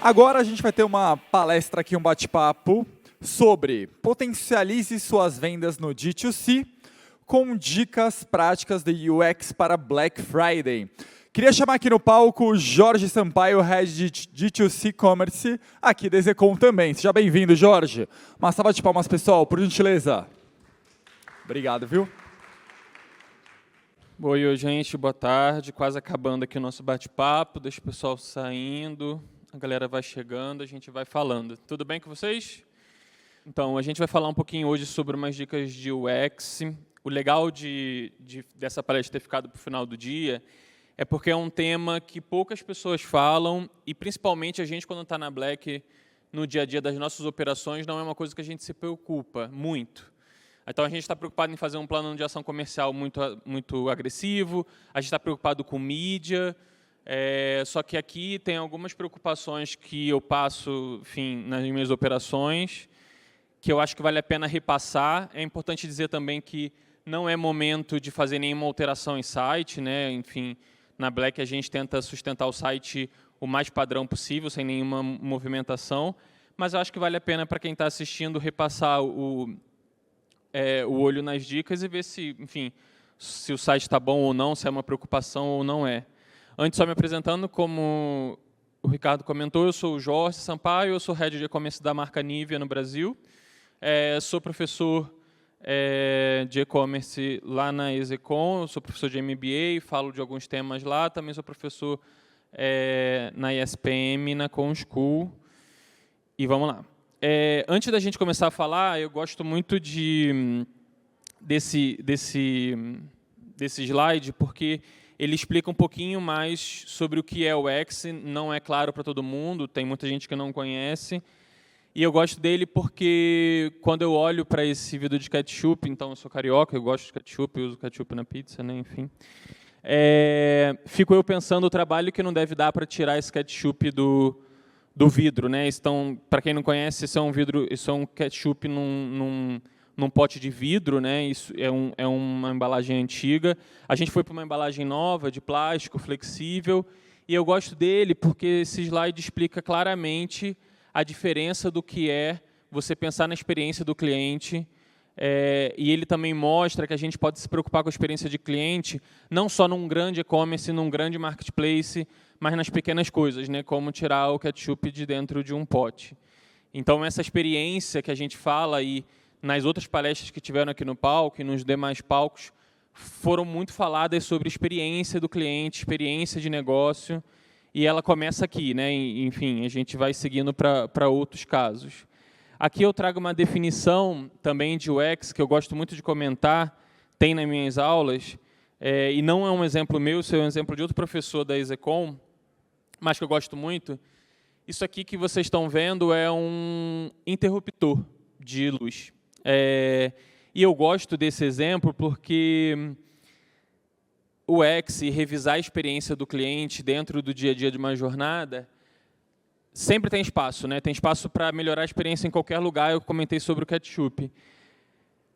Agora a gente vai ter uma palestra aqui, um bate-papo sobre potencialize suas vendas no D2C com dicas práticas de UX para Black Friday. Queria chamar aqui no palco o Jorge Sampaio, Head de D2C Commerce, aqui da Execom também. Seja bem-vindo, Jorge. Uma salva de palmas, pessoal, por gentileza. Obrigado, viu? Oi, gente, boa tarde. Quase acabando aqui o nosso bate-papo, deixa o pessoal saindo, a galera vai chegando, a gente vai falando. Tudo bem com vocês? Então, a gente vai falar um pouquinho hoje sobre umas dicas de UX. O legal dessa palestra ter ficado para o final do dia é porque é um tema que poucas pessoas falam e, principalmente, a gente, quando está na Black, no dia a dia das nossas operações, não é uma coisa que a gente se preocupa muito. Então, a gente está preocupado em fazer um plano de ação comercial muito agressivo, a gente está preocupado com mídia, só que aqui tem algumas preocupações que eu passo, enfim, nas minhas operações, que eu acho que vale a pena repassar. É importante dizer também que não é momento de fazer nenhuma alteração em site, né? Enfim, na Black a gente tenta sustentar o site o mais padrão possível, sem nenhuma movimentação, mas eu acho que vale a pena para quem está assistindo repassar o olho nas dicas e ver se, enfim, se o site está bom ou não, se é uma preocupação ou não é. Antes, só me apresentando, como o Ricardo comentou, eu sou o Jorge Sampaio, eu sou Head de E-Commerce da marca Nivea no Brasil, sou professor de E-Commerce lá na Execom, sou professor de MBA, falo de alguns temas lá, também sou professor na ESPM, na ComSchool, e vamos lá. Antes da gente começar a falar, eu gosto muito desse slide, porque ele explica um pouquinho mais sobre o que é o UX, não é claro para todo mundo, tem muita gente que não conhece, e eu gosto dele porque, quando eu olho para esse vidro de ketchup, então eu sou carioca, eu gosto de ketchup, eu uso ketchup na pizza, né, enfim, fico eu pensando o trabalho que não deve dar para tirar esse ketchup do vidro, né? Então, para quem não conhece, isso é um ketchup num pote de vidro, né? Isso é uma embalagem antiga. A gente foi para uma embalagem nova, de plástico, flexível, e eu gosto dele porque esse slide explica claramente a diferença do que é você pensar na experiência do cliente, e ele também mostra que a gente pode se preocupar com a experiência de cliente, não só num grande e-commerce, num grande marketplace, mas nas pequenas coisas, né, como tirar o ketchup de dentro de um pote. Então, essa experiência que a gente fala, e nas outras palestras que tiveram aqui no palco e nos demais palcos, foram muito faladas sobre experiência do cliente, experiência de negócio, e ela começa aqui, né? Enfim, a gente vai seguindo para outros casos. Aqui eu trago uma definição também de UX, que eu gosto muito de comentar, tem nas minhas aulas, e não é um exemplo meu, isso é um exemplo de outro professor da Execom, mas que eu gosto muito. Isso aqui que vocês estão vendo é um interruptor de luz. E eu gosto desse exemplo porque o UX e revisar a experiência do cliente dentro do dia a dia de uma jornada sempre tem espaço, né? Tem espaço para melhorar a experiência em qualquer lugar. Eu comentei sobre o ketchup.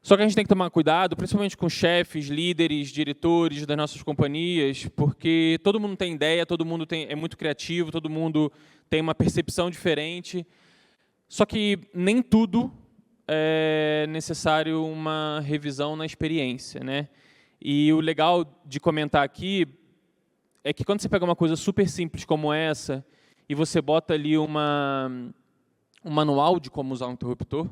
Só que a gente tem que tomar cuidado, principalmente com chefes, líderes, diretores das nossas companhias, porque todo mundo tem ideia, todo mundo é muito criativo, todo mundo tem uma percepção diferente. Só que nem tudo é necessário uma revisão na experiência, né? E o legal de comentar aqui é que, quando você pega uma coisa super simples como essa e você bota ali um manual de como usar um interruptor,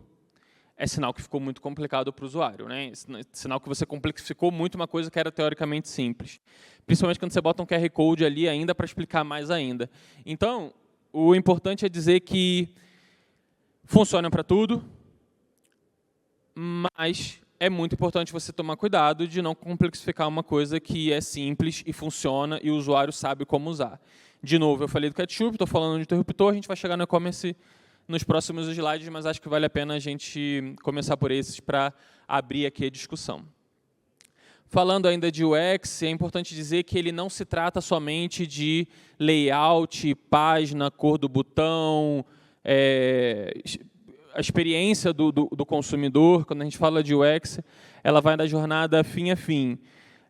é sinal que ficou muito complicado para o usuário, né? Sinal que você complexificou muito uma coisa que era teoricamente simples. Principalmente quando você bota um QR Code ali ainda para explicar mais ainda. Então, o importante é dizer que funciona para tudo, mas é muito importante você tomar cuidado de não complexificar uma coisa que é simples e funciona e o usuário sabe como usar. De novo, eu falei do ketchup, estou falando de interruptor, a gente vai chegar no e-commerce nos próximos slides, mas acho que vale a pena a gente começar por esses para abrir aqui a discussão. Falando ainda de UX, é importante dizer que ele não se trata somente de layout, página, cor do botão, a experiência do consumidor. Quando a gente fala de UX, ela vai da jornada fim a fim.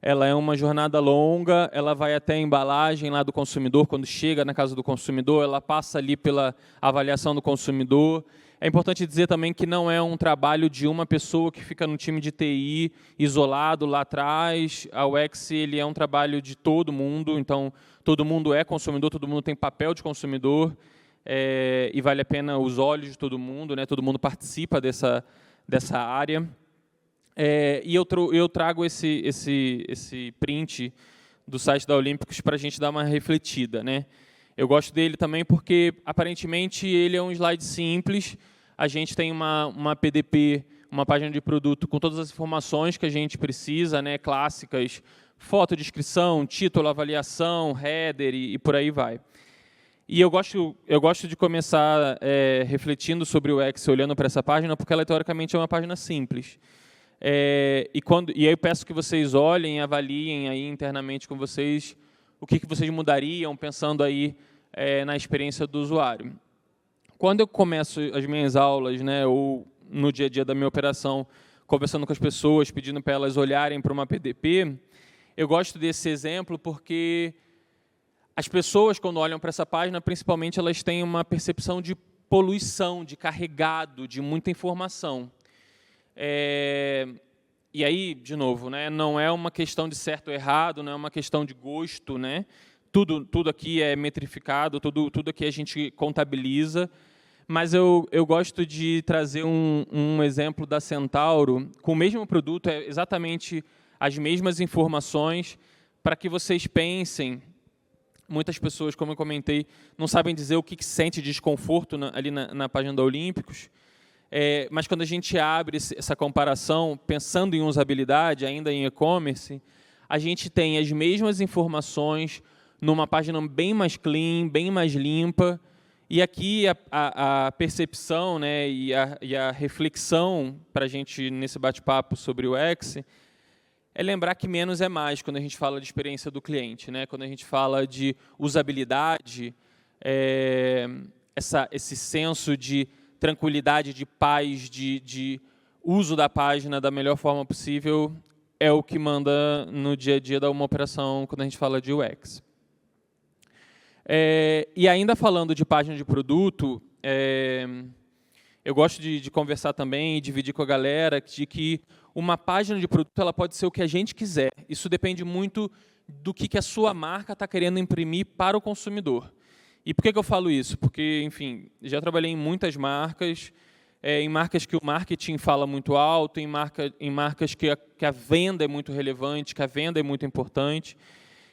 ela é uma jornada longa, ela vai até a embalagem lá do consumidor, quando chega na casa do consumidor, ela passa ali pela avaliação do consumidor. É importante dizer também que não é um trabalho de uma pessoa que fica no time de TI isolado lá atrás. A UX ele é um trabalho de todo mundo, então todo mundo é consumidor, todo mundo tem papel de consumidor, e vale a pena os olhos de todo mundo, né? Todo mundo participa dessa área. E eu trago esse print do site da Olímpicos para a gente dar uma refletida, né? Eu gosto dele também porque, aparentemente, ele é um slide simples. A gente tem uma PDP, uma página de produto com todas as informações que a gente precisa, né? Clássicas, foto, descrição, título, avaliação, header e por aí vai. E eu gosto de começar refletindo sobre o UX, olhando para essa página, porque ela, teoricamente, é uma página simples. E aí eu peço que vocês olhem, avaliem aí internamente com vocês o que vocês mudariam, pensando aí na experiência do usuário. Quando eu começo as minhas aulas, né, ou no dia a dia da minha operação, conversando com as pessoas, pedindo para elas olharem para uma PDP, eu gosto desse exemplo porque as pessoas, quando olham para essa página, principalmente, elas têm uma percepção de poluição, de carregado, de muita informação. E aí, de novo, né, não é uma questão de certo ou errado, não é uma questão de gosto, né? Tudo aqui é metrificado, tudo aqui a gente contabiliza, mas eu gosto de trazer um exemplo da Centauro, com o mesmo produto, exatamente as mesmas informações, para que vocês pensem. Muitas pessoas, como eu comentei, não sabem dizer o que sente desconforto ali na página da Olímpicos, mas quando a gente abre essa comparação, pensando em usabilidade, ainda em e-commerce, a gente tem as mesmas informações numa página bem mais clean, bem mais limpa, e aqui a percepção, né, e a reflexão para a gente, nesse bate-papo sobre o UX, é lembrar que menos é mais quando a gente fala de experiência do cliente, né? Quando a gente fala de usabilidade, esse senso de tranquilidade, de paz, de uso da página da melhor forma possível, é o que manda no dia a dia de uma operação quando a gente fala de UX. E ainda falando de página de produto, eu gosto de conversar também e dividir com a galera de que uma página de produto ela pode ser o que a gente quiser. Isso depende muito do que a sua marca está querendo imprimir para o consumidor. E por que eu falo isso? Porque, enfim, já trabalhei em muitas marcas, em marcas que o marketing fala muito alto, em marcas que a venda é muito relevante, que a venda é muito importante.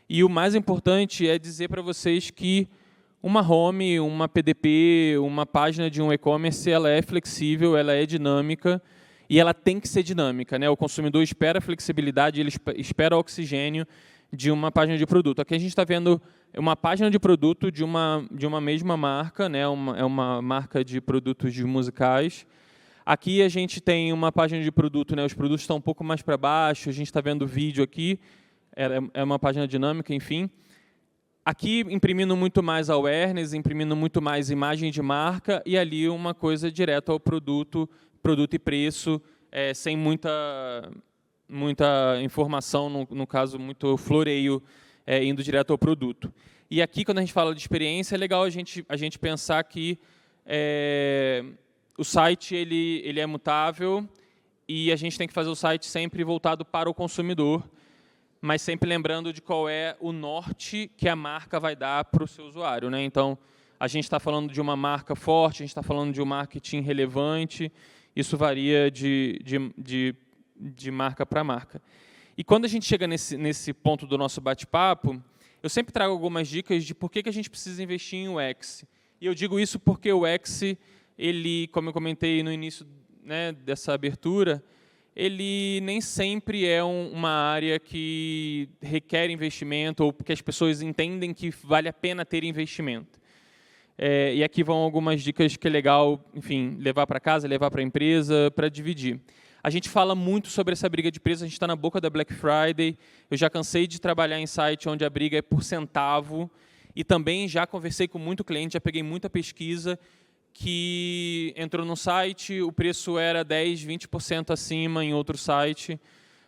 E o mais importante é dizer para vocês que uma home, uma PDP, uma página de um e-commerce, ela é flexível, ela é dinâmica e ela tem que ser dinâmica, né? O consumidor espera flexibilidade, ele espera oxigênio de uma página de produto. Aqui a gente está vendo uma página de produto de uma mesma marca, né? É uma marca de produtos musicais. Aqui a gente tem uma página de produto, né? Os produtos estão um pouco mais para baixo, a gente está vendo o vídeo aqui, é uma página dinâmica, enfim. Aqui imprimindo muito mais awareness, imprimindo muito mais imagem de marca, e ali uma coisa direta ao produto e preço, sem muita informação, no caso, muito floreio, indo direto ao produto. E aqui, quando a gente fala de experiência, é legal a gente pensar que o site ele é mutável e a gente tem que fazer o site sempre voltado para o consumidor, mas sempre lembrando de qual é o norte que a marca vai dar para o seu usuário, né? Então, a gente está falando de uma marca forte, a gente está falando de um marketing relevante, isso varia de marca para marca. E quando a gente chega nesse ponto do nosso bate-papo, eu sempre trago algumas dicas de por que a gente precisa investir em UX. E eu digo isso porque o UX, ele, como eu comentei no início, né, dessa abertura, ele nem sempre é uma área que requer investimento ou que as pessoas entendem que vale a pena ter investimento. E aqui vão algumas dicas que é legal, enfim, levar para casa, levar para a empresa, para dividir. A gente fala muito sobre essa briga de preço, a gente está na boca da Black Friday, eu já cansei de trabalhar em site onde a briga é por centavo, e também já conversei com muito cliente, já peguei muita pesquisa, que entrou no site, o preço era 10%, 20% acima em outro site,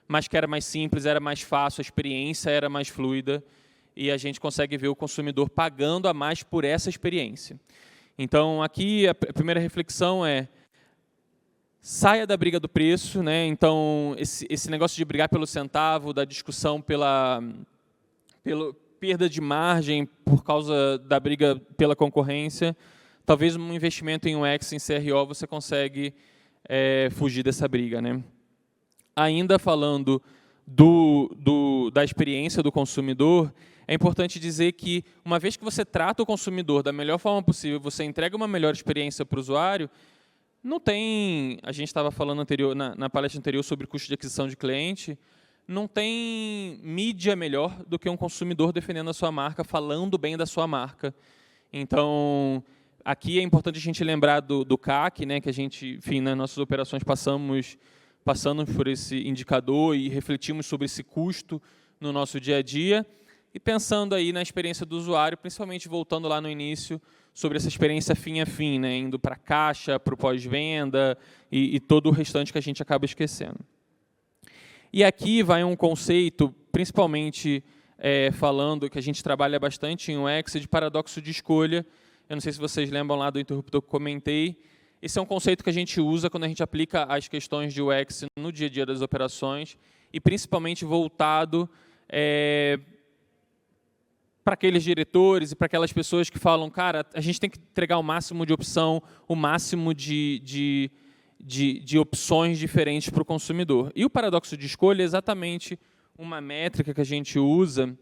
mas que era mais simples, era mais fácil, a experiência era mais fluida, e a gente consegue ver o consumidor pagando a mais por essa experiência. Então, aqui a primeira reflexão é: saia da briga do preço, né? Então, esse negócio de brigar pelo centavo, da discussão pela perda de margem por causa da briga pela concorrência, talvez um investimento em UX, em CRO, você consegue fugir dessa briga, né? Ainda falando da experiência do consumidor, é importante dizer que, uma vez que você trata o consumidor da melhor forma possível, você entrega uma melhor experiência para o usuário, não tem, a gente estava falando na palestra anterior sobre custo de aquisição de cliente, não tem mídia melhor do que um consumidor defendendo a sua marca, falando bem da sua marca. Então, aqui é importante a gente lembrar do CAC, né, que a gente, enfim, nas nossas operações passamos por esse indicador e refletimos sobre esse custo no nosso dia a dia, e pensando aí na experiência do usuário, principalmente voltando lá no início, sobre essa experiência fim a fim, né, indo para a caixa, para o pós-venda e todo o restante que a gente acaba esquecendo. E aqui vai um conceito, principalmente falando que a gente trabalha bastante em UX, de paradoxo de escolha. Eu não sei se vocês lembram lá do interruptor que eu comentei. Esse é um conceito que a gente usa quando a gente aplica as questões de UX no dia a dia das operações, e principalmente voltado para aqueles diretores e para aquelas pessoas que falam: cara, a gente tem que entregar o máximo de opção, o máximo de opções diferentes para o consumidor. E o paradoxo de escolha é exatamente uma métrica que a gente usa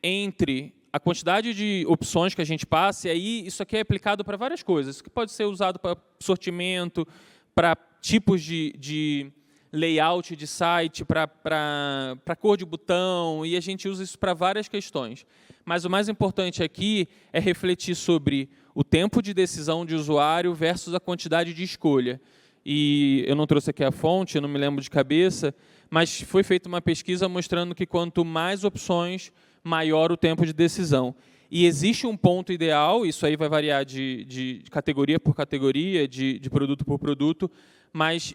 entre a quantidade de opções que a gente passa, e aí isso aqui é aplicado para várias coisas. Isso que pode ser usado para sortimento, para tipos de layout de site, para cor de botão, e a gente usa isso para várias questões. Mas o mais importante aqui é refletir sobre o tempo de decisão de usuário versus a quantidade de escolha. E eu não trouxe aqui a fonte, eu não me lembro de cabeça, mas foi feita uma pesquisa mostrando que quanto mais opções, maior o tempo de decisão. E existe um ponto ideal, isso aí vai variar de categoria por categoria, de produto por produto, mas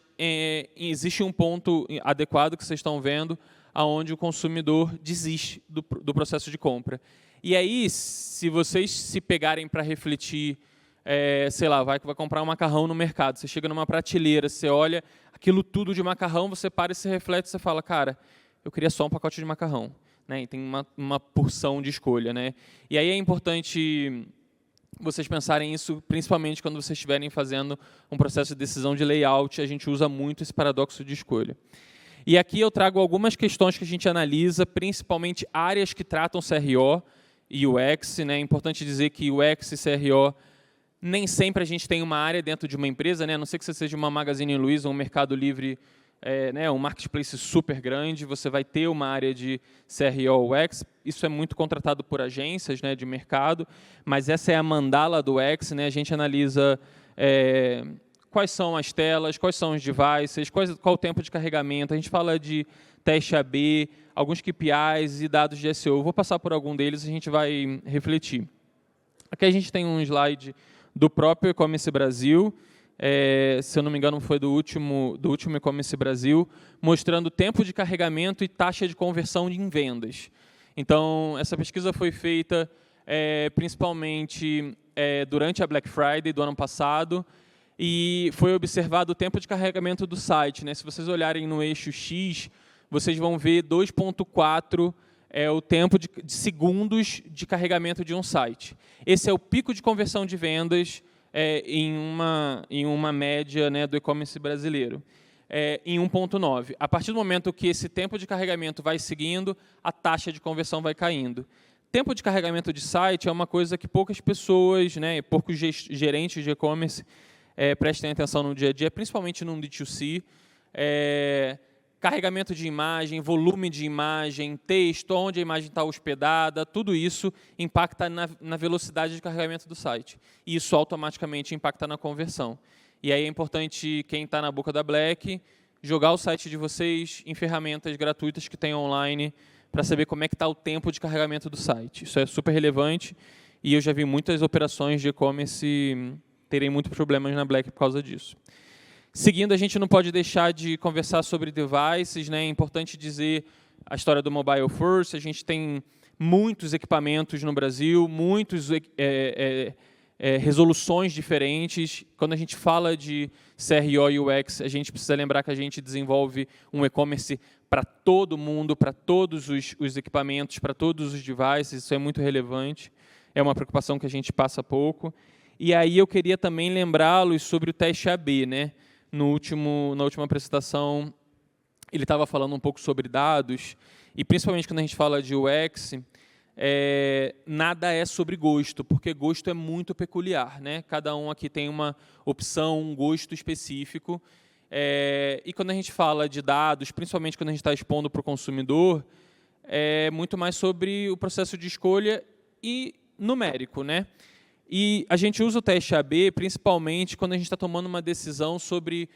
existe um ponto adequado que vocês estão vendo, onde o consumidor desiste do processo de compra. E aí, se vocês se pegarem para refletir, sei lá, vai comprar um macarrão no mercado, você chega numa prateleira, você olha aquilo tudo de macarrão, você para e se reflete, você fala: cara, eu queria só um pacote de macarrão. Né, e tem uma porção de escolha. Né? E aí é importante vocês pensarem isso, principalmente quando vocês estiverem fazendo um processo de decisão de layout, a gente usa muito esse paradoxo de escolha. E aqui eu trago algumas questões que a gente analisa, principalmente áreas que tratam CRO e UX. Né? É importante dizer que UX e CRO, nem sempre a gente tem uma área dentro de uma empresa, né? A não ser que você seja uma Magazine Luiza ou um Mercado Livre, né, um marketplace super grande, você vai ter uma área de CRO UX. Isso é muito contratado por agências, né, de mercado, mas essa é a mandala do UX. Né, a gente analisa quais são as telas, quais são os devices, qual o tempo de carregamento, a gente fala de teste AB, alguns KPIs e dados de SEO. Eu vou passar por algum deles e a gente vai refletir. Aqui a gente tem um slide do próprio E-Commerce Brasil, se eu não me engano, foi do último E-Commerce Brasil, mostrando tempo de carregamento e taxa de conversão em vendas. Então, essa pesquisa foi feita principalmente durante a Black Friday do ano passado, e foi observado o tempo de carregamento do site. Né? Se vocês olharem no eixo X, vocês vão ver 2,4 o tempo de segundos de carregamento de um site. Esse é o pico de conversão de vendas em uma média, né, do e-commerce brasileiro, em 1,9. A partir do momento que esse tempo de carregamento vai seguindo, a taxa de conversão vai caindo. Tempo de carregamento de site é uma coisa que poucas pessoas, né, poucos gerentes de e-commerce prestem atenção no dia a dia, principalmente no D2C. Carregamento de imagem, volume de imagem, texto, onde a imagem está hospedada, tudo isso impacta na velocidade de carregamento do site. E isso automaticamente impacta na conversão. E aí é importante, quem está na boca da Black, jogar o site de vocês em ferramentas gratuitas que tem online para saber como é que está o tempo de carregamento do site. Isso é super relevante e eu já vi muitas operações de e-commerce terem muitos problemas na Black por causa disso. Seguindo, a gente não pode deixar de conversar sobre devices, né? É importante dizer a história do Mobile First. A gente tem muitos equipamentos no Brasil, muitas resoluções diferentes. Quando a gente fala de CRO e UX, a gente precisa lembrar que a gente desenvolve um e-commerce para todo mundo, para todos os equipamentos, para todos os devices. Isso é muito relevante. É uma preocupação que a gente passa pouco. E aí eu queria também lembrá-los sobre o teste AB, né? Na última apresentação, ele estava falando um pouco sobre dados, e principalmente quando a gente fala de UX, nada é sobre gosto, porque gosto é muito peculiar, né? Cada um aqui tem uma opção, um gosto específico, e quando a gente fala de dados, principalmente quando a gente está expondo para o consumidor, é muito mais sobre o processo de escolha e numérico, né? E a gente usa o teste AB principalmente quando a gente está tomando uma decisão sobre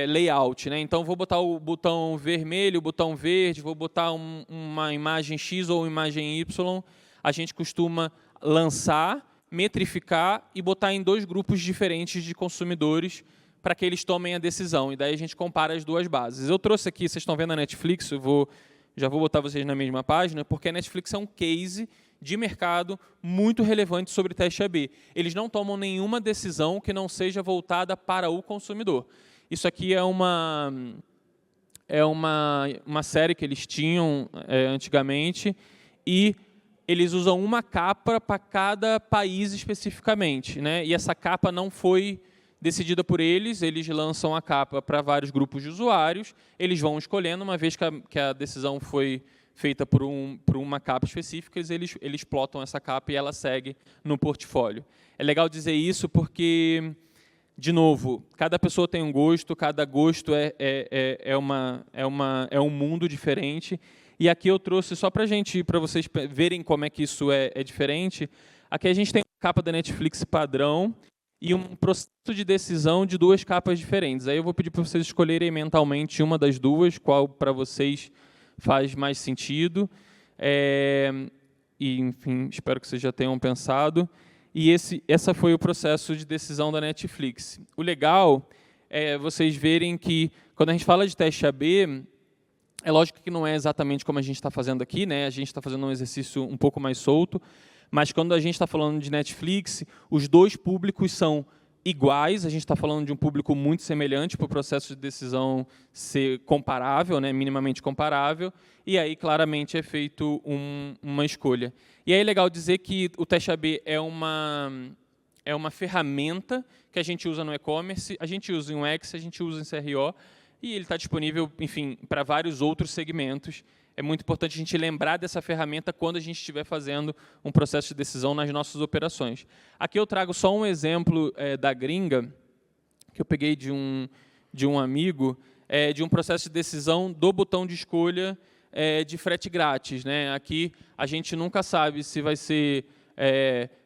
layout, né? Então, vou botar o botão vermelho, o botão verde, vou botar uma imagem X ou uma imagem Y. A gente costuma lançar, metrificar e botar em 2 grupos diferentes de consumidores para que eles tomem a decisão. E daí a gente compara as 2 bases. Eu trouxe aqui, vocês estão vendo a Netflix, já vou botar vocês na mesma página, porque a Netflix é um case de mercado muito relevante sobre teste AB. Eles não tomam nenhuma decisão que não seja voltada para o consumidor. Isso aqui é uma série que eles tinham antigamente, e eles usam uma capa para cada país especificamente, né? E essa capa não foi decidida por eles lançam a capa para vários grupos de usuários, eles vão escolhendo, uma vez que a decisão foi feita por uma capa específica, eles plotam essa capa e ela segue no portfólio. É legal dizer isso porque, de novo, cada pessoa tem um gosto, cada gosto é um mundo diferente. E aqui eu trouxe, só para vocês verem como é que isso é diferente, aqui a gente tem a capa da Netflix padrão e um processo de decisão de 2 capas diferentes. Aí eu vou pedir para vocês escolherem mentalmente uma das 2, qual para vocês faz mais sentido, e, enfim, espero que vocês já tenham pensado. E essa foi o processo de decisão da Netflix. O legal é vocês verem que, quando a gente fala de teste AB, é lógico que não é exatamente como a gente está fazendo aqui, né? A gente está fazendo um exercício um pouco mais solto, mas quando a gente está falando de Netflix, os 2 públicos são iguais, a gente está falando de um público muito semelhante para o processo de decisão ser comparável, né, minimamente comparável, e aí claramente é feito uma escolha. E aí é legal dizer que o teste AB é uma ferramenta que a gente usa no e-commerce, a gente usa em UX, a gente usa em CRO, e ele está disponível, enfim, para vários outros segmentos. É muito importante a gente lembrar dessa ferramenta quando a gente estiver fazendo um processo de decisão nas nossas operações. Aqui eu trago só um exemplo da gringa, que eu peguei de um amigo, de um processo de decisão do botão de escolha de frete grátis, né? Aqui a gente nunca sabe se vai ser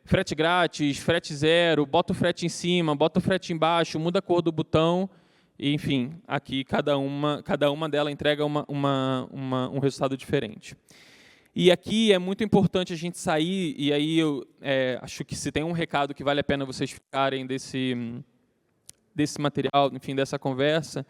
frete grátis, frete zero, bota o frete em cima, bota o frete embaixo, muda a cor do botão. Enfim, aqui cada uma delas entrega um resultado diferente. E aqui é muito importante a gente sair, e aí eu acho que se tem um recado que vale a pena vocês ficarem desse material, enfim, dessa conversa,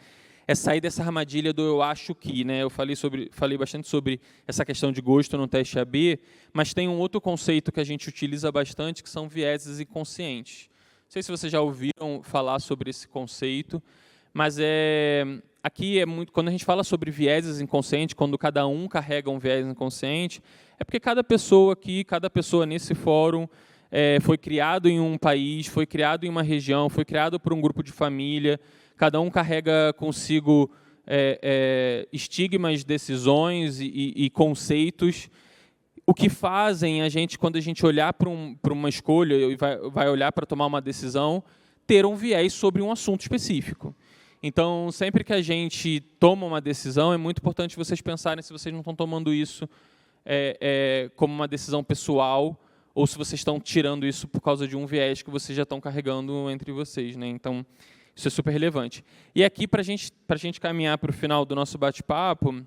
é sair dessa armadilha do eu acho que, né? Eu falei bastante sobre essa questão de gosto no teste AB, mas tem um outro conceito que a gente utiliza bastante, que são vieses inconscientes. Não sei se vocês já ouviram falar sobre esse conceito, mas aqui quando a gente fala sobre vieses inconscientes, quando cada um carrega um viés inconsciente, é porque cada pessoa aqui, cada pessoa nesse fórum foi criado em um país, foi criado em uma região, foi criado por um grupo de família, cada um carrega consigo estigmas, decisões e conceitos, o que fazem a gente, quando a gente olhar para uma escolha e vai olhar para tomar uma decisão, ter um viés sobre um assunto específico. Então, sempre que a gente toma uma decisão, é muito importante vocês pensarem se vocês não estão tomando isso como uma decisão pessoal, ou se vocês estão tirando isso por causa de um viés que vocês já estão carregando entre vocês, né? Então, isso é super relevante. E aqui, para a gente caminhar para o final do nosso bate-papo,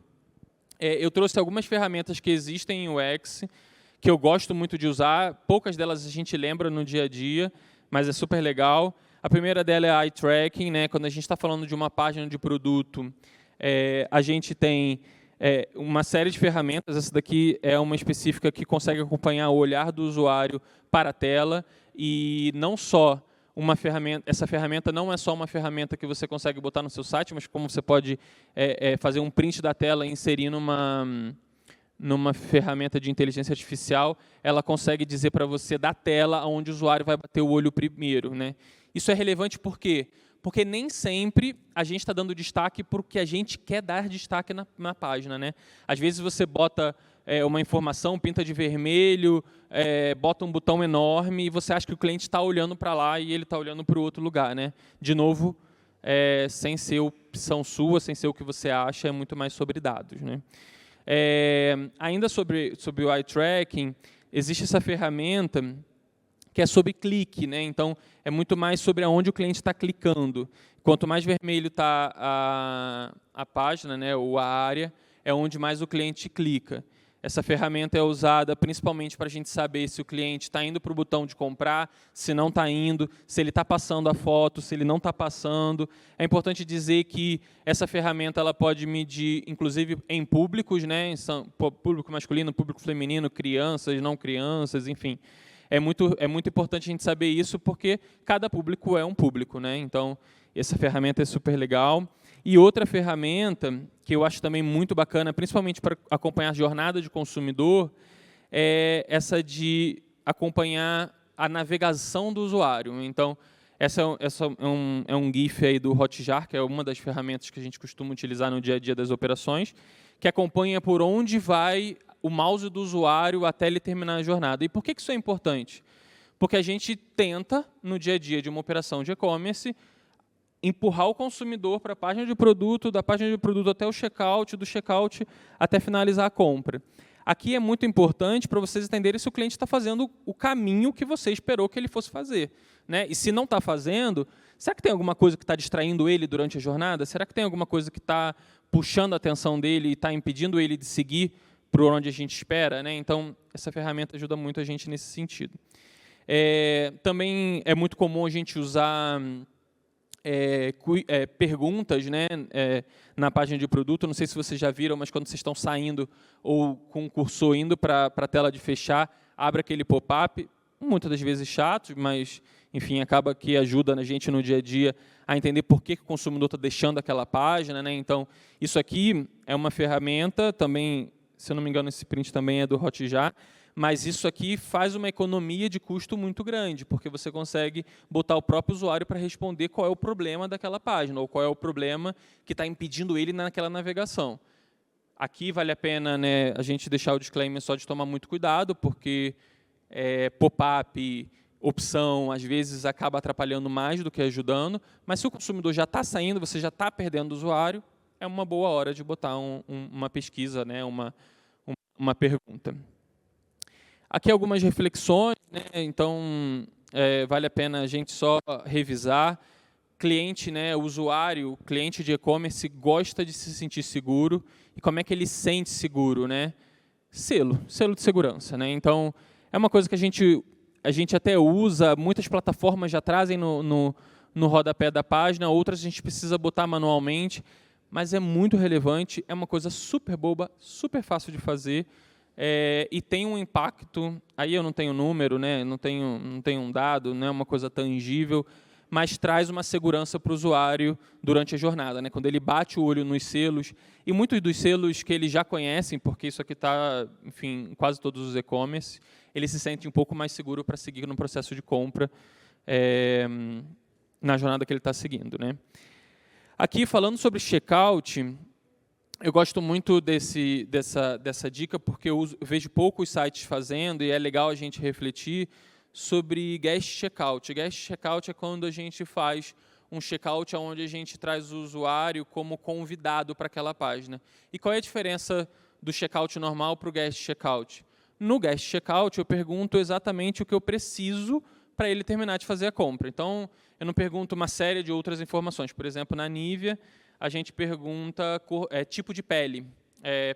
eu trouxe algumas ferramentas que existem em UX, que eu gosto muito de usar. Poucas delas a gente lembra no dia a dia, mas é super legal. A primeira dela é eye tracking, né? Quando a gente está falando de uma página de produto, a gente tem uma série de ferramentas. Essa daqui é uma específica que consegue acompanhar o olhar do usuário para a tela, e não só uma ferramenta. Essa ferramenta não é só uma ferramenta que você consegue botar no seu site, mas como você pode fazer um print da tela e inserir numa ferramenta de inteligência artificial, ela consegue dizer para você da tela onde o usuário vai bater o olho primeiro, né? Isso é relevante por quê? Porque nem sempre a gente está dando destaque para o que a gente quer dar destaque na página, né? Às vezes você bota uma informação, pinta de vermelho, bota um botão enorme e você acha que o cliente está olhando para lá e ele está olhando para o outro lugar, né? De novo, sem ser opção sua, sem ser o que você acha, é muito mais sobre dados, né? Ainda sobre o eye tracking, existe essa ferramenta que é sobre clique, né? Então, é muito mais sobre aonde o cliente está clicando. Quanto mais vermelho está a página, né, ou a área, é onde mais o cliente clica. Essa ferramenta é usada principalmente para a gente saber se o cliente está indo para o botão de comprar, se não está indo, se ele está passando a foto, se ele não está passando. É importante dizer que essa ferramenta ela pode medir, inclusive, em públicos, né? Público masculino, público feminino, crianças, não crianças, enfim. É muito importante a gente saber isso, porque cada público é um público, né? Então, essa ferramenta é super legal. E outra ferramenta, que eu acho também muito bacana, principalmente para acompanhar a jornada de consumidor, é essa de acompanhar a navegação do usuário. Então, essa é um GIF aí do Hotjar, que é uma das ferramentas que a gente costuma utilizar no dia a dia das operações, que acompanha por onde vai o mouse do usuário até ele terminar a jornada. E por que isso é importante? Porque a gente tenta, no dia a dia de uma operação de e-commerce, empurrar o consumidor para a página de produto, da página de produto até o checkout, do checkout até finalizar a compra. Aqui é muito importante para vocês entenderem se o cliente está fazendo o caminho que você esperou que ele fosse fazer, né? E se não está fazendo, será que tem alguma coisa que está distraindo ele durante a jornada? Será que tem alguma coisa que está puxando a atenção dele e está impedindo ele de seguir por onde a gente espera, né? Então, essa ferramenta ajuda muito a gente nesse sentido. Também é muito comum a gente usar perguntas, né, na página de produto. Não sei se vocês já viram, mas quando vocês estão saindo ou com o cursor indo para a tela de fechar, abre aquele pop-up, muitas das vezes chato, mas, enfim, acaba que ajuda a gente no dia a dia a entender por que o consumidor está deixando aquela página, né? Então, isso aqui é uma ferramenta, também, se eu não me engano, esse print também é do Hotjar, mas isso aqui faz uma economia de custo muito grande, porque você consegue botar o próprio usuário para responder qual é o problema daquela página, ou qual é o problema que está impedindo ele naquela navegação. Aqui vale a pena, né, a gente deixar o disclaimer só de tomar muito cuidado, porque pop-up, opção, às vezes acaba atrapalhando mais do que ajudando, mas se o consumidor já está saindo, você já está perdendo o usuário, é uma boa hora de botar uma pesquisa, né, uma pergunta. Aqui algumas reflexões, né? Então, vale a pena a gente só revisar. Cliente, né, usuário, cliente de e-commerce gosta de se sentir seguro. E como é que ele se sente seguro, né? Selo de segurança, né? Então, é uma coisa que a gente até usa, muitas plataformas já trazem no rodapé da página, outras a gente precisa botar manualmente, mas é muito relevante, é uma coisa super boba, super fácil de fazer. E tem um impacto, aí eu não tenho número, né, não tenho um dado, não é uma coisa tangível, mas traz uma segurança para o usuário durante a jornada, né, quando ele bate o olho nos selos, e muitos dos selos que eles já conhecem, porque isso aqui está, enfim, em quase todos os e-commerce, ele se sente um pouco mais seguro para seguir no processo de compra, na jornada que ele está seguindo, né. Aqui, falando sobre checkout, eu gosto muito dessa dica, porque eu vejo poucos sites fazendo, e é legal a gente refletir sobre guest checkout. Guest checkout é quando a gente faz um checkout onde a gente traz o usuário como convidado para aquela página. E qual é a diferença do checkout normal para o guest checkout? No guest checkout, eu pergunto exatamente o que eu preciso para ele terminar de fazer a compra. Então, eu não pergunto uma série de outras informações. Por exemplo, na Nivea, a gente pergunta tipo de pele,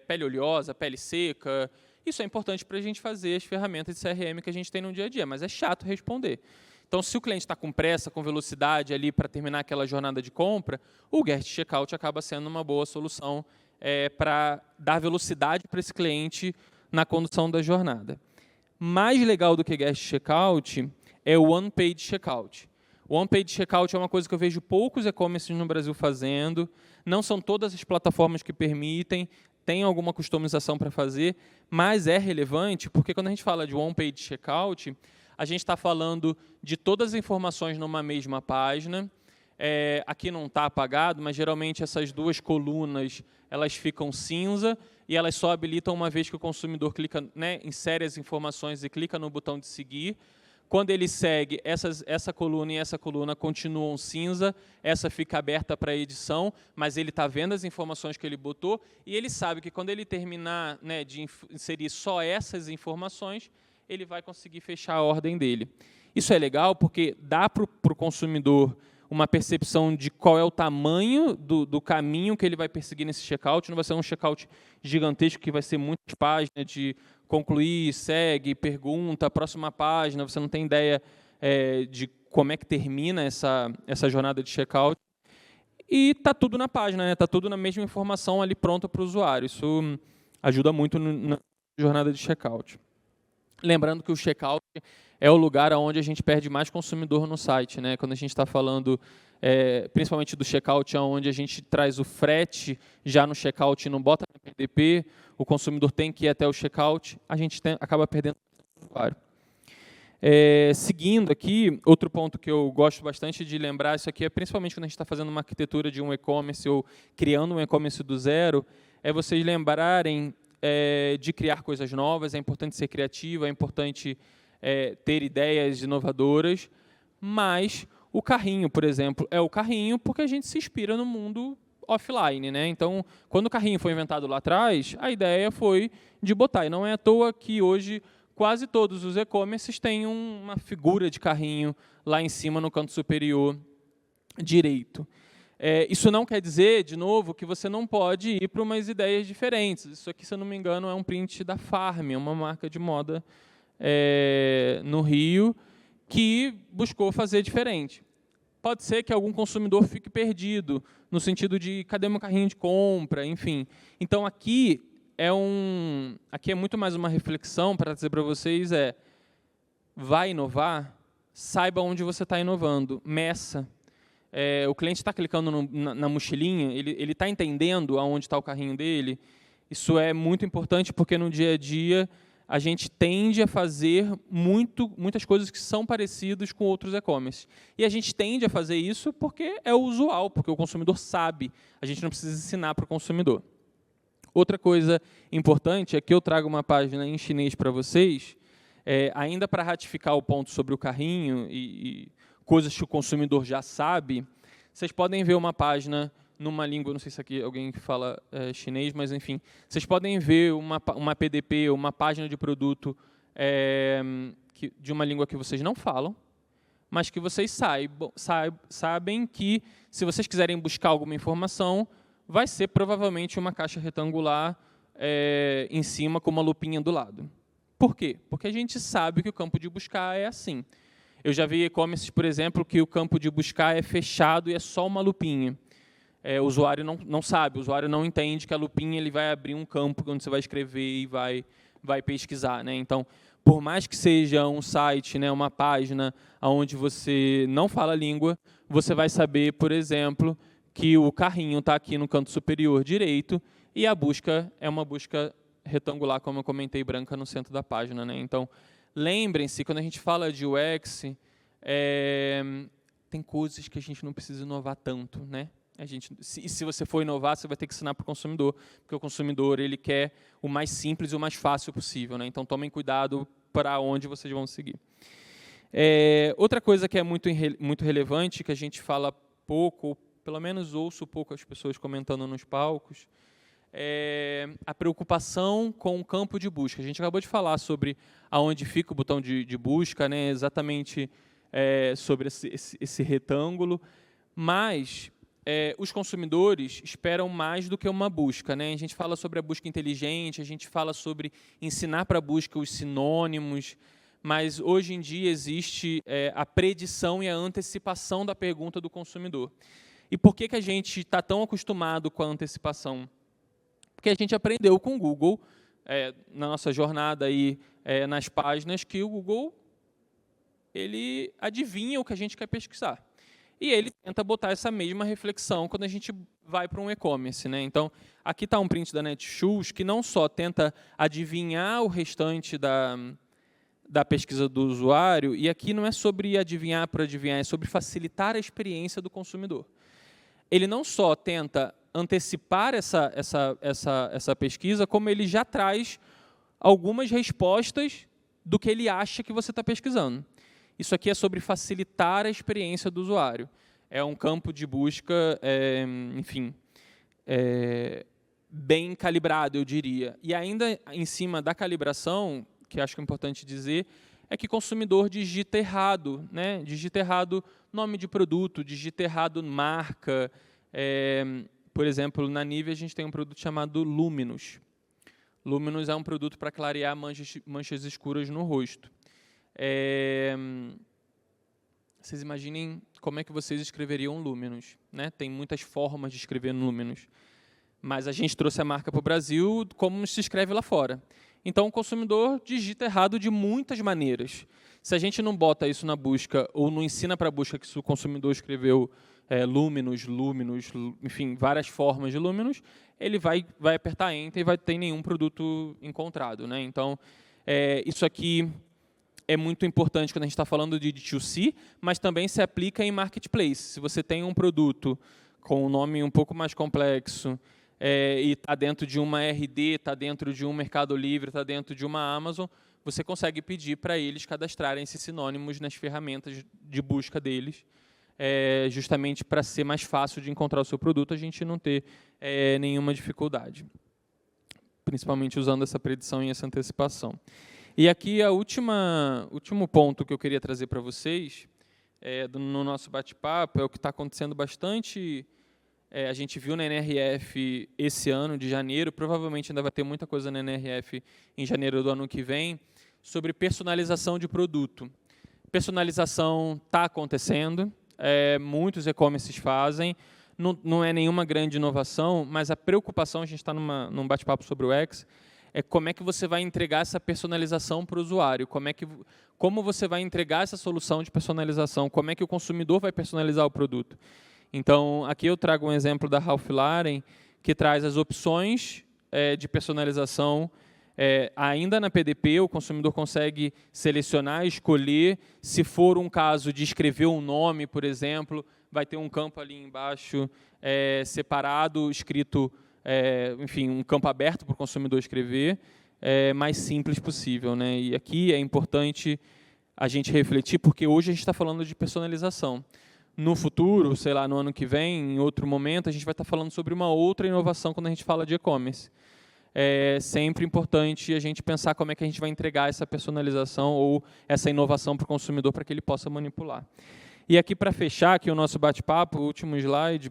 pele oleosa, pele seca. Isso é importante para a gente fazer as ferramentas de CRM que a gente tem no dia a dia, mas é chato responder. Então, se o cliente está com pressa, com velocidade ali para terminar aquela jornada de compra, o Guest Checkout acaba sendo uma boa solução para dar velocidade para esse cliente na condução da jornada. Mais legal do que Guest Checkout é o One Page Checkout. O One Page Checkout é uma coisa que eu vejo poucos e-commerces no Brasil fazendo, não são todas as plataformas que permitem, tem alguma customização para fazer, mas é relevante porque quando a gente fala de One Page Checkout, a gente está falando de todas as informações numa mesma página. Aqui não está apagado, mas geralmente essas duas colunas elas ficam cinza e elas só habilitam uma vez que o consumidor clica, né, insere as informações e clica no botão de seguir. Quando ele segue, essa coluna e essa coluna continuam cinza, essa fica aberta para edição, mas ele está vendo as informações que ele botou e ele sabe que quando ele terminar, né, de inserir só essas informações, ele vai conseguir fechar a ordem dele. Isso é legal porque dá para o consumidor uma percepção de qual é o tamanho do caminho que ele vai perseguir nesse checkout. Não vai ser um checkout gigantesco que vai ser muitas páginas de concluir, segue, pergunta, próxima página. Você não tem ideia de como é que termina essa jornada de checkout. E está tudo na página, está tudo na mesma informação ali pronta para o usuário. Isso ajuda muito na jornada de checkout. Lembrando que o checkout é o lugar onde a gente perde mais consumidor no site, né? Quando a gente está falando, principalmente do checkout, onde a gente traz o frete já no checkout e não bota na PDP, o consumidor tem que ir até o checkout, a gente acaba perdendo o usuário. Seguindo aqui, outro ponto que eu gosto bastante de lembrar, isso aqui é principalmente quando a gente está fazendo uma arquitetura de um e-commerce ou criando um e-commerce do zero, é vocês lembrarem de criar coisas novas, é importante ser criativo, é importante ter ideias inovadoras, mas o carrinho, por exemplo, é o carrinho porque a gente se inspira no mundo offline, né? Então, quando o carrinho foi inventado lá atrás, a ideia foi de botar, e não é à toa que hoje quase todos os e-commerces têm uma figura de carrinho lá em cima no canto superior direito. Isso não quer dizer, de novo, que você não pode ir para umas ideias diferentes. Isso aqui, se eu não me engano, é um print da Farm, uma marca de moda no Rio, que buscou fazer diferente. Pode ser que algum consumidor fique perdido, no sentido de, cadê meu carrinho de compra, enfim. Então, aqui é muito mais uma reflexão para dizer para vocês, vai inovar, saiba onde você está inovando, meça. O cliente está clicando na mochilinha, ele está entendendo aonde está o carrinho dele. Isso é muito importante porque no dia a dia a gente tende a fazer muitas coisas que são parecidas com outros e-commerce. E a gente tende a fazer isso porque é o usual, porque o consumidor sabe. A gente não precisa ensinar para o consumidor. Outra coisa importante é que eu trago uma página em chinês para vocês, ainda para ratificar o ponto sobre o carrinho e coisas que o consumidor já sabe. Vocês podem ver uma página numa língua, não sei se aqui alguém fala chinês, mas enfim, vocês podem ver uma PDP, uma página de produto de uma língua que vocês não falam, mas que vocês sabem que, se vocês quiserem buscar alguma informação, vai ser provavelmente uma caixa retangular em cima com uma lupinha do lado. Por quê? Porque a gente sabe que o campo de buscar é assim. Eu já vi e-commerces, por exemplo, que o campo de buscar é fechado e é só uma lupinha. O usuário não sabe, o usuário não entende que a lupinha ele vai abrir um campo onde você vai escrever e vai pesquisar, né? Então, por mais que seja um site, né, uma página onde você não fala a língua, você vai saber, por exemplo, que o carrinho está aqui no canto superior direito e a busca é uma busca retangular, como eu comentei, branca no centro da página, né? Então, lembrem-se, quando a gente fala de UX, tem coisas que a gente não precisa inovar tanto, né? Se você for inovar, você vai ter que ensinar para o consumidor, porque o consumidor ele quer o mais simples e o mais fácil possível, né? Então, tomem cuidado para onde vocês vão seguir. Outra coisa que é muito relevante, que a gente fala pouco, ou pelo menos ouço pouco as pessoas comentando nos palcos, é a preocupação com o campo de busca. A gente acabou de falar sobre aonde fica o botão de busca, né? Exatamente sobre esse retângulo, mas os consumidores esperam mais do que uma busca, né? A gente fala sobre a busca inteligente, a gente fala sobre ensinar para a busca os sinônimos, mas hoje em dia existe a predição e a antecipação da pergunta do consumidor. E por que a gente está tão acostumado com a antecipação? Porque a gente aprendeu com o Google, na nossa jornada aí, nas páginas, que o Google ele adivinha o que a gente quer pesquisar. E ele tenta botar essa mesma reflexão quando a gente vai para um e-commerce, né? Então, aqui está um print da Netshoes que não só tenta adivinhar o restante da pesquisa do usuário, e aqui não é sobre adivinhar por adivinhar, é sobre facilitar a experiência do consumidor. Ele não só tenta antecipar essa pesquisa, como ele já traz algumas respostas do que ele acha que você está pesquisando. Isso aqui é sobre facilitar a experiência do usuário. É um campo de busca, enfim, bem calibrado, eu diria. E ainda em cima da calibração, que acho que é importante dizer, é que o consumidor digita errado, né? Digita errado nome de produto, digita errado marca. Por exemplo, na Nivea a gente tem um produto chamado Luminous. Luminous é um produto para clarear manchas escuras no rosto. Vocês imaginem como é que vocês escreveriam Luminous, né? Tem muitas formas de escrever Luminous, mas a gente trouxe a marca para o Brasil como se escreve lá fora. Então, o consumidor digita errado de muitas maneiras. Se a gente não bota isso na busca ou não ensina para a busca que o consumidor escreveu Luminous, enfim, várias formas de Luminous, ele vai apertar Enter e vai ter nenhum produto encontrado, né? Então, isso aqui é muito importante quando a gente está falando de D2C, mas também se aplica em marketplace. Se você tem um produto com um nome um pouco mais complexo e está dentro de uma RD, está dentro de um Mercado Livre, está dentro de uma Amazon, você consegue pedir para eles cadastrarem esses sinônimos nas ferramentas de busca deles, justamente para ser mais fácil de encontrar o seu produto, a gente não ter nenhuma dificuldade, principalmente usando essa predição e essa antecipação. E aqui último ponto que eu queria trazer para vocês, no nosso bate-papo, é o que está acontecendo bastante. A gente viu na NRF esse ano, de janeiro, provavelmente ainda vai ter muita coisa na NRF em janeiro do ano que vem, sobre personalização de produto. Personalização está acontecendo, muitos e-commerces fazem, não é nenhuma grande inovação, mas a preocupação, a gente está num bate-papo sobre o X, é como é que você vai entregar essa personalização para o usuário, como você vai entregar essa solução de personalização, como é que o consumidor vai personalizar o produto. Então, aqui eu trago um exemplo da Ralph Lauren, que traz as opções de personalização. Ainda na PDP, o consumidor consegue selecionar, escolher. Se for um caso de escrever um nome, por exemplo, vai ter um campo ali embaixo separado, escrito, enfim, um campo aberto para o consumidor escrever, mais simples possível, né? E aqui é importante a gente refletir, porque hoje a gente está falando de personalização. No futuro, sei lá, no ano que vem, em outro momento, a gente vai estar falando sobre uma outra inovação quando a gente fala de e-commerce. É sempre importante a gente pensar como é que a gente vai entregar essa personalização ou essa inovação para o consumidor para que ele possa manipular. E aqui, para fechar aqui o nosso bate-papo, o último slide,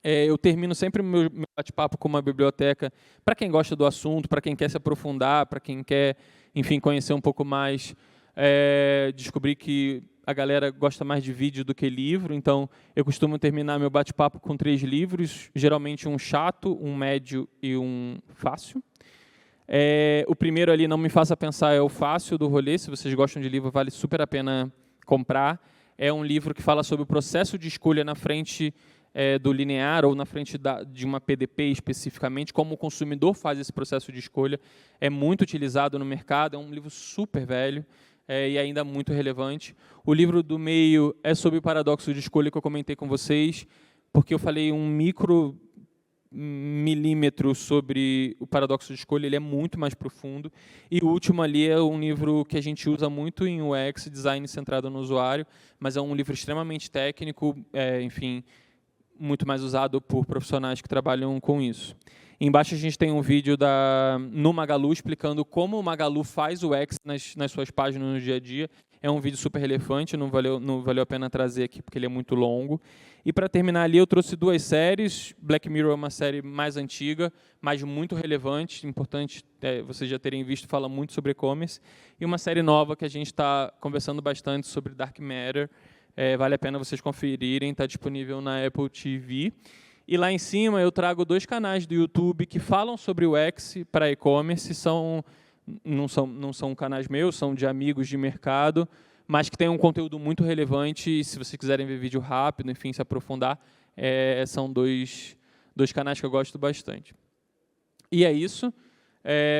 eu termino sempre o meu bate-papo com uma biblioteca para quem gosta do assunto, para quem quer se aprofundar, para quem quer, enfim, conhecer um pouco mais, descobrir que a galera gosta mais de vídeo do que livro, então eu costumo terminar meu bate-papo com 3 livros, geralmente um chato, um médio e um fácil. O primeiro ali, Não Me Faça Pensar, é o fácil do rolê. Se vocês gostam de livro, vale super a pena comprar. É um livro que fala sobre o processo de escolha na frente do linear ou na frente de uma PDP especificamente, como o consumidor faz esse processo de escolha. É muito utilizado no mercado, é um livro super velho, e ainda muito relevante. O livro do meio é sobre o paradoxo de escolha que eu comentei com vocês, porque eu falei um milímetro sobre o paradoxo de escolha, ele é muito mais profundo. E o último ali é um livro que a gente usa muito em UX, design centrado no usuário, mas é um livro extremamente técnico, enfim, muito mais usado por profissionais que trabalham com isso. Embaixo a gente tem um vídeo no Magalu explicando como o Magalu faz o UX nas suas páginas no dia a dia. é um vídeo super relevante, não valeu a pena trazer aqui porque ele é muito longo. E para terminar ali, eu trouxe 2 séries. Black Mirror é uma série mais antiga, mas muito relevante, importante vocês já terem visto, fala muito sobre e-commerce. E uma série nova que a gente está conversando bastante sobre Dark Matter. Vale a pena vocês conferirem, está disponível na Apple TV. E lá em cima eu trago 2 canais do YouTube que falam sobre o X para e-commerce. Não são canais meus, são de amigos de mercado, mas que tem um conteúdo muito relevante. E se vocês quiserem ver vídeo rápido, enfim, se aprofundar, são dois canais que eu gosto bastante. E é isso.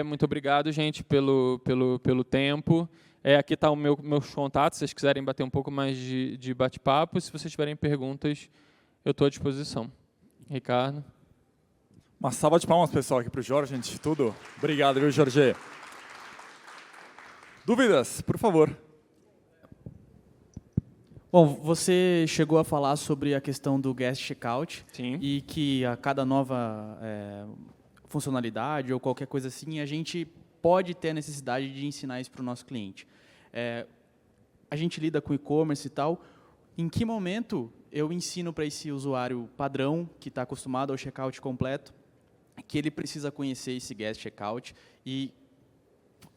Muito obrigado, gente, pelo tempo. Aqui está o meus contatos, se vocês quiserem bater um pouco mais de bate-papo. Se vocês tiverem perguntas, eu estou à disposição. Ricardo. Uma salva de palmas, pessoal, aqui para o Jorge, antes de tudo. Obrigado, viu, Jorge? Dúvidas, por favor. Bom, você chegou a falar sobre a questão do guest checkout. Sim. E que a cada nova funcionalidade ou qualquer coisa assim, a gente pode ter a necessidade de ensinar isso para o nosso cliente. A gente lida com e-commerce e tal. Em que momento eu ensino para esse usuário padrão, que está acostumado ao checkout completo, que ele precisa conhecer esse guest checkout e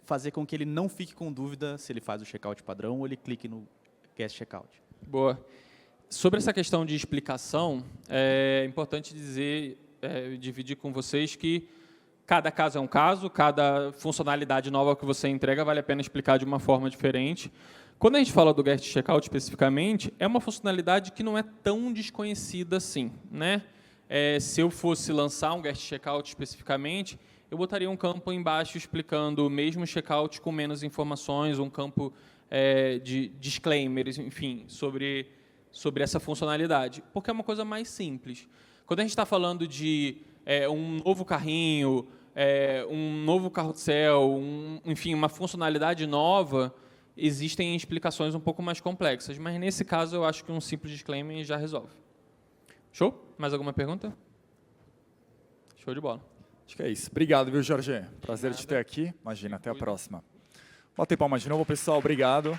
fazer com que ele não fique com dúvida se ele faz o checkout padrão ou ele clique no guest checkout? Boa. Sobre essa questão de explicação, é importante dividir com vocês que cada caso é um caso, cada funcionalidade nova que você entrega vale a pena explicar de uma forma diferente. Quando a gente fala do guest checkout especificamente, é uma funcionalidade que não é tão desconhecida assim, né? Se eu fosse lançar um guest checkout especificamente, eu botaria um campo embaixo explicando o mesmo checkout com menos informações, um campo de disclaimers, enfim, sobre essa funcionalidade, porque é uma coisa mais simples. Quando a gente está falando de um novo carrinho, um novo carrossel, enfim, uma funcionalidade nova, existem explicações um pouco mais complexas, mas nesse caso eu acho que um simples disclaimer já resolve. Show? Mais alguma pergunta? Show de bola. Acho que é isso. Obrigado, viu, Jorge? Prazer te ter aqui. Imagina, até a próxima. Bota palma de novo, pessoal. Obrigado.